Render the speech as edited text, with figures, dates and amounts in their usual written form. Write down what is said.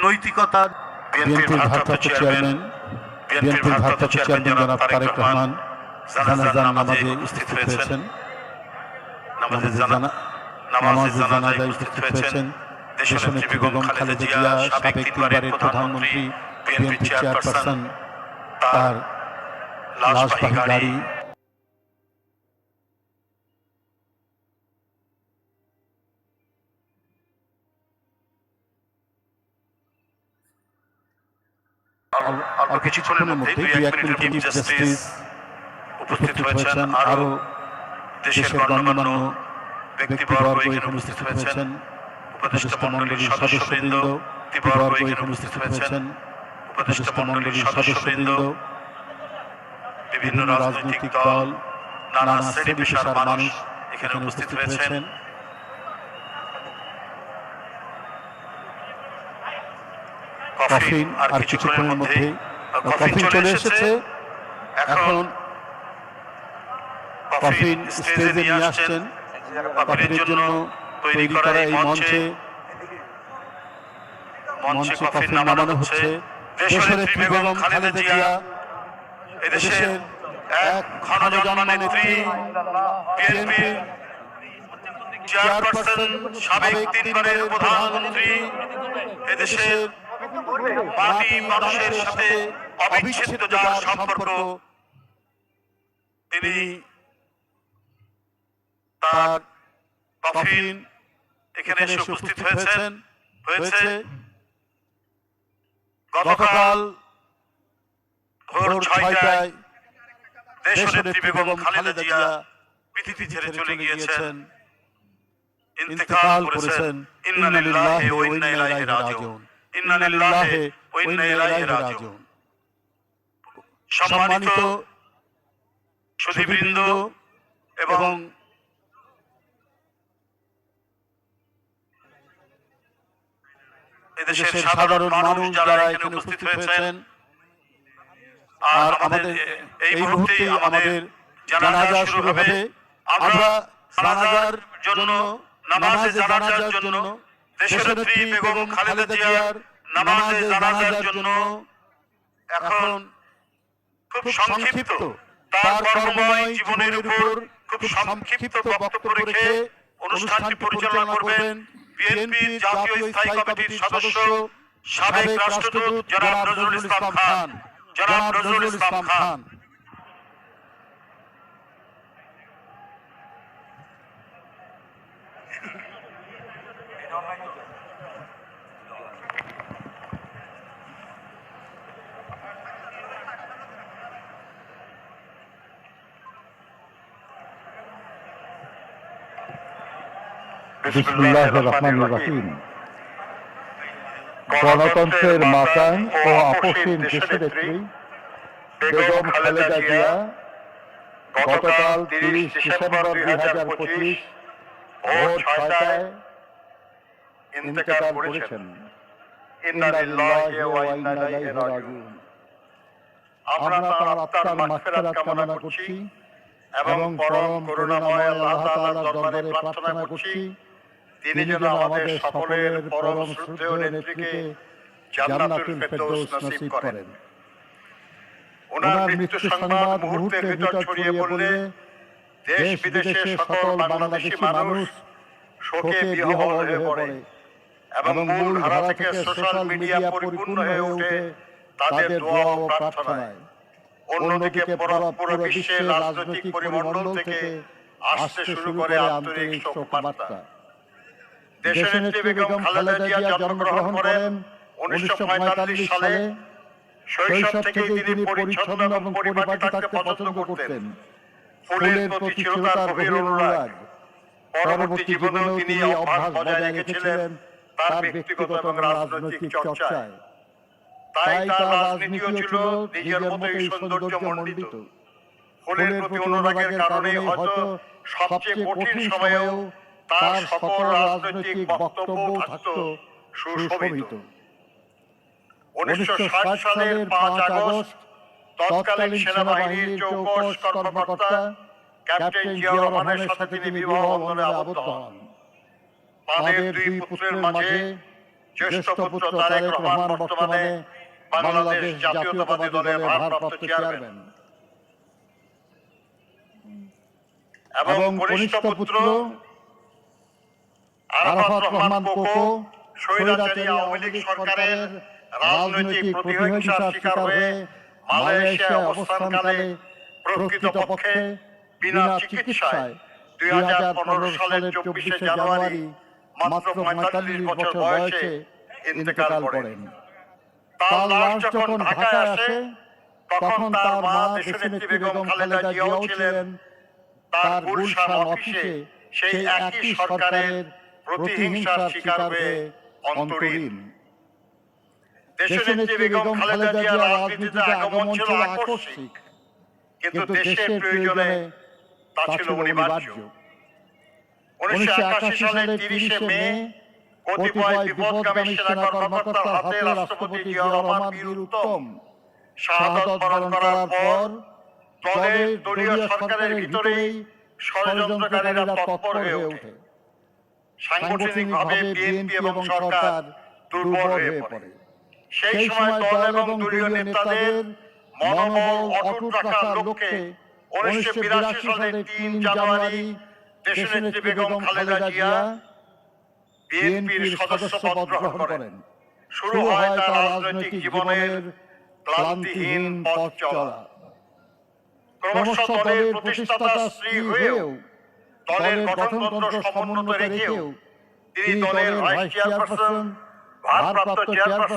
নৈতিকতার বিএনপির ভারপ্রাপ্ত চেয়ারম্যান জনাব তারেক রহমান জানাজার নামাজে উপস্থিত হয়েছেন। নামাজে জানাজায় উপস্থিত হয়েছেন দেশনেত্রী বেগম খালেদা জিয়া, সাবেক 3 বারের প্রধানমন্ত্রী, বিএনপি চেয়ারপারসন। তার লাশবাহী গাড়ি অল্প কিছুক্ষণের মধ্যে 2-1 মিনিট চিফ জাস্টিস উপস্থিত হয়েছেন। আরো দেশের গণ্যমান্য ব্যক্তিবর্গ এখানে উপস্থিত হয়েছেন। উপদেষ্টা মণ্ডলীর সদস্যবৃন্দ ব্যক্তিবর্গ এখানে উপস্থিত হয়েছেন। উপদেষ্টা মণ্ডলীর সদস্যবৃন্দ, বিভিন্ন রাজনৈতিক দল, নানা শ্রেণী পেশার মানুষ এখানে উপস্থিত হয়েছেন। কফিন আর কিছুক্ষণের মধ্যে কফিন চলে এসেছে। এখন কফিন স্টেজে নিয়ে আসছেন। কফিনের জন্য তৈরি করা এই মঞ্চে কফিন নামানো হচ্ছে। দেশনেত্রী বেগম খালেদা জিয়া, এদেশের এক ক্ষণজন্মা নেত্রী, বিএনপি চেয়ারপারসন, সাবেক 3 বারের প্রধানমন্ত্রী, এদেশের মাটি মানুষের সাথে অবিচ্ছেদ্য যার সম্পর্ক, তিনি তার কফিন এখানে এসে উপস্থিত হয়েছে। গতকাল ভোর 6টায় দেশনেত্রী বেগম খালেদা জিয়া পৃথিবী ছেড়ে চলে গিয়েছেন, ইন্তেকাল করেছেন। ইন্না লিল্লাহি ওয়া ইন্না ইলাইহি রাজিউন। ইন্না লিল্লাহি ওয়া ইন্না ইলাইহি রাজিউন। সম্মানিত সুধীবৃন্দ এবং এদেশের সাধারণ মানুষ যারা এখানে উপস্থিত হয়েছেন, আর আমাদের এই মুহূর্তে আমাদের জানাজা শুরু হবে। আমরা জানাজার জন্য, নামাজে জানাজার জন্য, দেশনেত্রী বেগম খালেদা জিয়ার নামাজে জানাজার জন্য এখন খুব সংক্ষিপ্ত তার কর্মময় জীবনের উপর খুব সংক্ষিপ্ত বক্তব্য রেখে অনুষ্ঠানটি পরিচালনা করবেন বিএনপির জাতীয় স্থায়ী কমিটির সদস্য, সাবেক রাষ্ট্রদূত জনাব নজরুল ইসলাম খান। বিসমিল্লাহির রহমানির রহিম। গণতন্ত্রের মাতান ও আপসীন দেশনেত্রী বেগম খালেদা জিয়া গতকাল 30 ডিসেম্বর 2025 ভোর 6টায় ইন্তেকাল করেছেন। ইন্না লিল্লাহি ওয়া ইন্না ইলাইহি রাজিউন। আমরা তার আত্মার মাগফিরাত কামনা করছি এবং পরম করুণাময় আল্লাহ তাআলার দরবারে প্রার্থনা করছি তিনি যেন আমাদের সকলের পরম শ্রদ্ধেয় নেত্রীকে জান্নাতুল ফেরদৌস নসিব করেন। ওনার মৃত্যু সংবাদ মুহূর্তের ভিতর ছড়িয়ে পড়লে দেশ বিদেশের সকল বাংলাদেশি মানুষ শোকে বিহ্বল হয়ে পড়ে এবং মূল ধারা থেকে সোশ্যাল মিডিয়া পরিপূর্ণ হয়ে ওঠে তাদের দোয়া ও প্রার্থনায়। অন্যদিকে পুরো বিশ্বের রাজনৈতিক পরিমণ্ডল থেকে আসতে শুরু করে আন্তরিক শোক বার্তা। দেশনেত্রী বেগম খালেদা জিয়া জন্মগ্রহণ করেন 1945 সালে। শৈশব থেকেই তিনি পরিচ্ছন্ন এবং পরিপাটি থাকতে পছন্দ করতেন। ফুলের প্রতি ছিল তার গভীর অনুরাগ। পরবর্তী জীবনেও তিনি অভ্যাস বজায় রেখেছিলেন তার ব্যক্তিগত এবং রাজনৈতিক চর্চায়। তাই তার রাজনীতিও ছিল নিজের মতোই সৌন্দর্যমণ্ডিত। ফুলের প্রতি অনুরাগের কারণেই হয়তো সবচেয়ে কঠিন সময়েও তার সকল রাজনৈতিক বক্তব্য থাকত সুশোভিত। 1960 সালের 5 আগস্ট তৎকালীন সেনাবাহিনীর চৌকস কর্মকর্তা ক্যাপ্টেন জিয়াউর রহমানের সাথে তিনি বিবাহ বন্ধনে আবদ্ধ হন। তাদের 2 পুত্রের মাঝে জ্যেষ্ঠ পুত্র তারেক রহমান বর্তমানে বাংলাদেশ জাতীয়তাবাদী দলের ভারপ্রাপ্ত চেয়ারম্যান এবং কনিষ্ঠ পুত্র আরাফাত রহমান কোকো স্বৈরাচারী আওয়ামী লীগ সরকারের রাজনৈতিক প্রতিহিংসার শিকার হয়ে মালয়েশিয়ায় অবস্থানকালে প্রকৃতপক্ষে বিনা চিকিৎসায় 2015 সালের 24 জানুয়ারি মাত্র 45 বছর বয়সে ইন্তেকাল করেন। তার লাশ যখন ঢাকায় আসে তখন তার মা দেশনেত্রী বেগম খালেদা জিয়াও ছিলেন তার গুলশান অফিসে সেই একই সরকারের প্রতিহিংসার শিকার হয়ে অন্তরীণ। দেশনেত্রী বেগম খালেদা জিয়ার রাজনীতিতে আগমন ছিল আকস্মিক, কিন্তু দেশের প্রয়োজনে তা ছিল অনিবার্য। 1981 সালের 30 মে কতিপয় বিপদগামী সেনা কর্মকর্তার হাতে রাষ্ট্রপতি জিয়াউর রহমান বীর উত্তম শাহাদত বরণ করার পর দলীয় সরকারের ভিতরেই ষড়যন্ত্রকারীরা তৎপর হয়ে ওঠে। সাংগঠনিকভাবে বিএনপি এবং সরকার দুর্বল হয়ে পড়ে। সেই সময় দল এবং দলীয় নেতাদের মনোবল অটুট রাখার লক্ষ্যে 1982 সালের 3 জানুয়ারি দেশনেত্রী বেগম খালেদা জিয়া বিএনপির সদস্যপদ গ্রহণ করেন। শুরু হয় তার রাজনৈতিক জীবনের ক্লান্তিহীন পথ চলা। ক্রমশ দলের প্রতিষ্ঠাতা স্ত্রী হয়েও দলের গঠনতন্ত্র সমুন্নত রেখেও তিনি দলের ভাইস চেয়ারপারসন, ভারপ্রাপ্ত চেয়ারপারসন